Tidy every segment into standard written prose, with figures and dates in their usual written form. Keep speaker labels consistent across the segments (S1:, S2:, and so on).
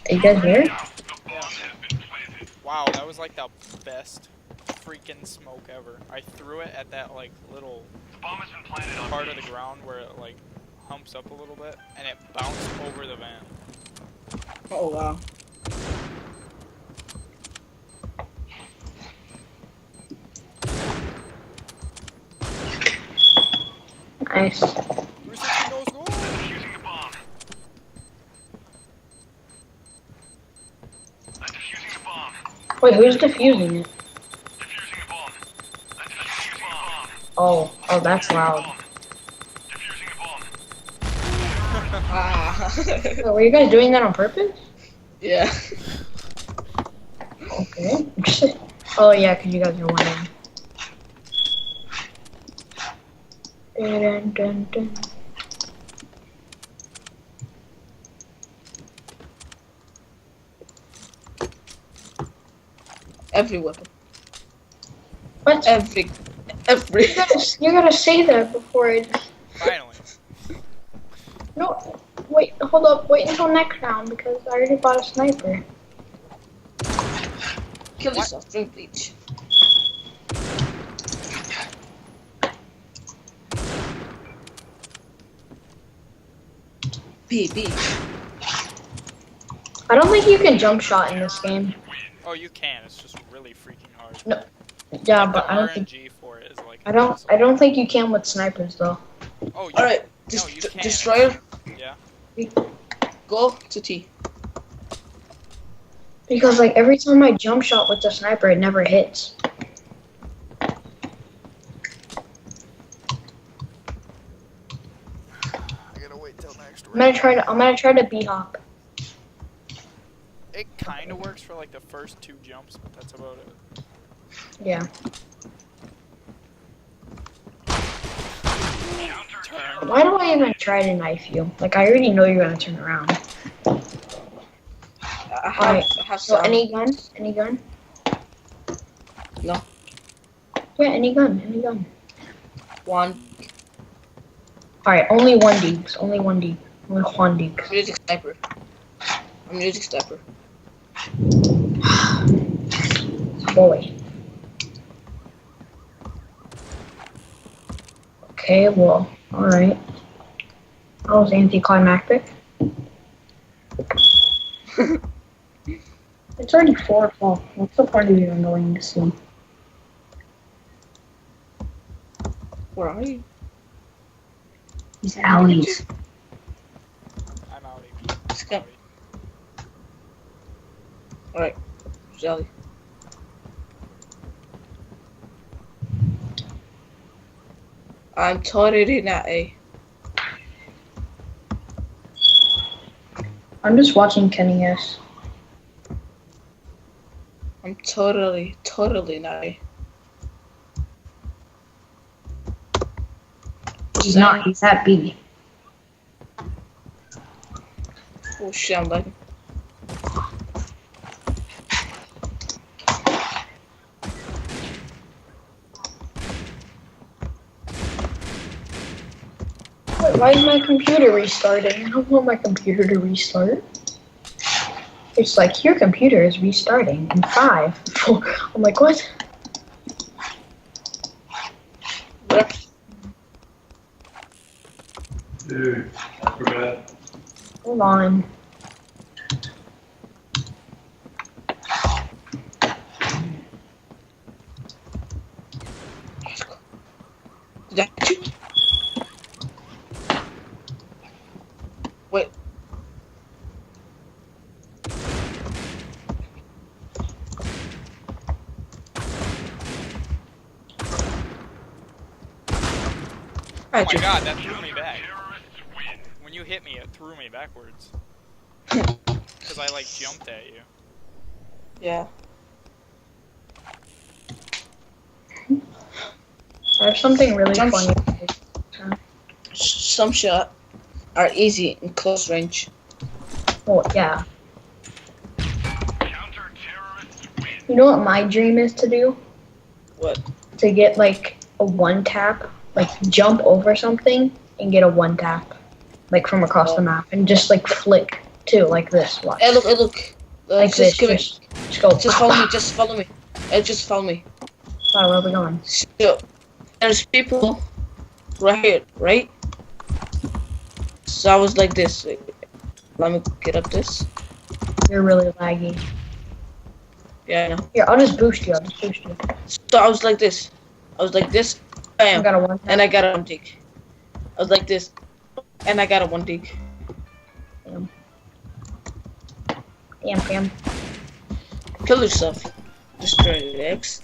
S1: Are you guys there?
S2: Yeah. Wow, that was like the best freaking smoke ever. I threw it at that like little part of the ground where it like humps up a little bit, and it bounced over the van.
S3: Oh wow.
S1: Nice.
S2: 360 knows goal.
S4: Defusing the bomb. I'm defusing the bomb.
S1: Wait, who's defusing it?
S4: Defusing the bomb. I'm defusing the bomb.
S1: Oh, that's loud.
S4: Defusing the bomb.
S3: Ah.
S1: Wait, were you guys doing that on purpose?
S3: Yeah.
S1: Okay. Oh yeah, because you guys are winning. Dun, dun, dun.
S3: Every weapon.
S1: What?
S3: Every.
S1: You gotta say that before I.
S2: Finally.
S1: No, wait, hold up, wait until next round because I already bought a sniper.
S3: Kill yourself. Drink bleach. B.
S1: I don't think you can jump shot in this game.
S2: Oh, you can. It's just really freaking hard.
S1: No. Yeah,
S2: Like,
S1: but
S2: the
S1: I don't think
S2: RNG for it is like.
S1: I don't think you can with snipers though.
S2: Oh, you,
S3: All right.
S2: no, you can.
S3: Destroyer.
S2: Yeah.
S3: Go to T.
S1: Because like every time I jump shot with the sniper, it never hits.
S2: I gotta wait till next
S1: I'm gonna try to B-hop.
S2: It kind of works for like the first 2 jumps, but that's about it.
S1: Yeah.
S2: Turn.
S1: Why do I even try to knife you? Like I already know you're gonna turn around.
S3: I have
S1: So
S3: some.
S1: any gun? Any gun?
S3: No.
S1: Yeah, any gun. Any gun.
S3: One.
S1: Alright, only one deeks. Only one deek. Only one deeks.
S3: Music sniper. I'm music sniper.
S1: Boy. Okay, well, alright. That was anticlimactic. It's already 4 o'clock. What's the point of even going to sleep?
S3: Where are you?
S1: These alleys.
S2: I'm out of
S3: Let's go. Alright. Jelly. I'm totally not A.
S1: I'm just watching Kenny S.
S3: I'm totally not A.
S1: He's not, he's at B.
S3: Oh shit, I'm lagging.
S1: Wait, why is my computer restarting? I don't want my computer to restart. It's like, your computer is restarting in 5, 4. I'm like, what?
S3: Where?
S4: Dude, I forgot.
S1: Hold on.
S3: Did that hit you? Wait.
S2: Oh my god, that threw me back. When you hit me, it threw me backwards. Because I like jumped at you.
S3: Yeah.
S1: I have something really
S3: Jump
S1: funny.
S3: Some shots are easy in close range.
S1: Oh, yeah. You know what my dream is to do?
S3: What?
S1: To get like a one tap, like jump over something and get a one tap, like from across the map, and just like flick too, like this. Watch.
S3: Hey, look.
S1: Like this.
S3: Just give it.
S1: Just go.
S3: Just follow me. Just follow me. Just follow me.
S1: Wow, where are we going?
S3: So, there's people right here, right? So I was like this. Wait, let me get up this.
S1: You're really laggy.
S3: Yeah, I know.
S1: Here, I'll just boost you.
S3: So I was like this.
S1: I
S3: Bam.
S1: got a one.
S3: And I got a one dig. I was like this. And I got a one dig.
S1: Damn.
S3: Kill yourself. Destroy the eggs.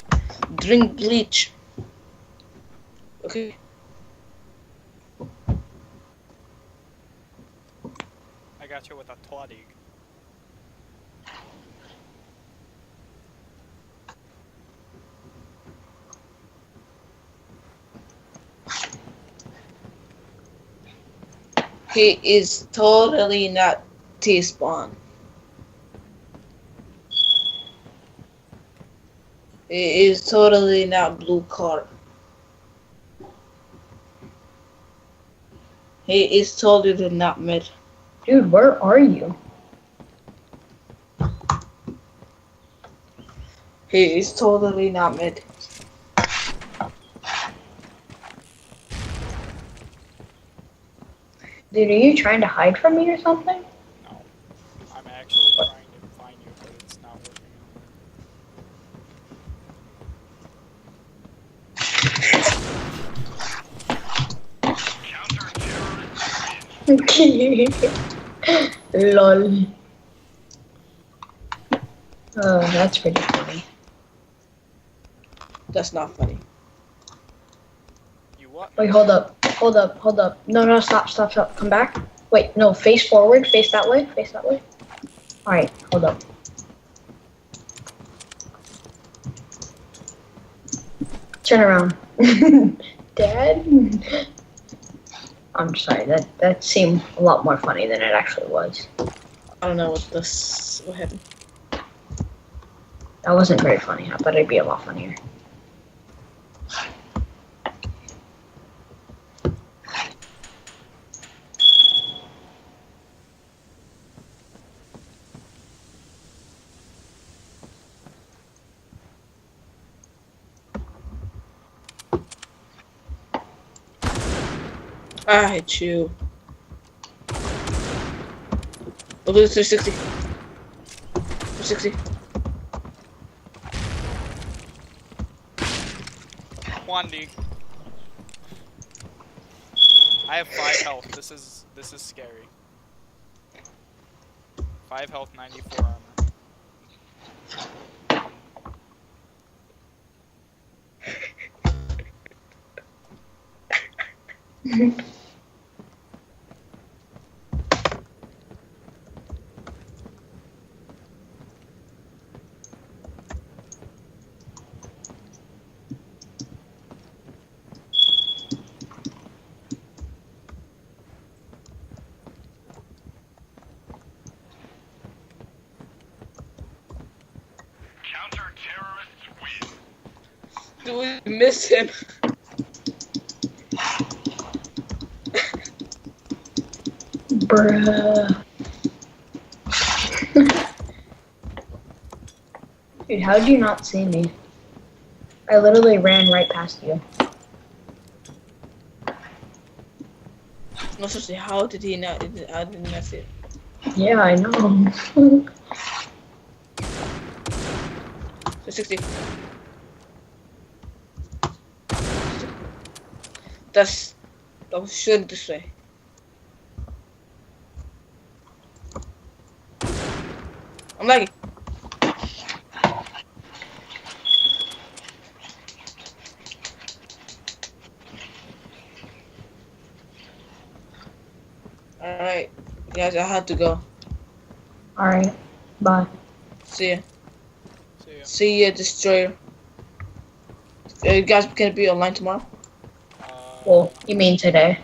S3: Drink bleach. Okay.
S2: I got you with a twaddy.
S3: He is totally not T-spawn. He is totally not blue car. He is totally not mid.
S1: Dude, where are you?
S3: He is totally not mid.
S1: Dude, are you trying to hide from me or something?
S2: No. I'm actually trying to find you, but it's not working.
S1: Lol. Oh, that's pretty funny.
S3: That's not funny.
S2: You what?
S1: Wait, hold up. No, stop. Come back. Wait, no, face forward. Face that way. Alright, hold up. Turn around. Dad? I'm sorry, that seemed a lot more funny than it actually was.
S3: I don't know what happened.
S1: That wasn't very funny. I thought it'd be a lot funnier.
S3: I hate you. We'll do 360. 360.
S2: Wandy. I have 5 health. This is scary. 5 health, 94 armor.
S4: Counter-terrorists win.
S3: Do we miss him?
S1: Bruh. Dude, how did you not see me? I literally ran right past you.
S3: No, seriously, how did he not? I didn't miss it.
S1: Yeah, I know.
S3: 360. That's. I was shooting this way. I'm lagging. Alright, guys, I had to go.
S1: Alright, bye.
S3: See ya.
S2: See ya.
S3: See ya, Destroyer. You guys can be online tomorrow?
S1: Well, you mean today?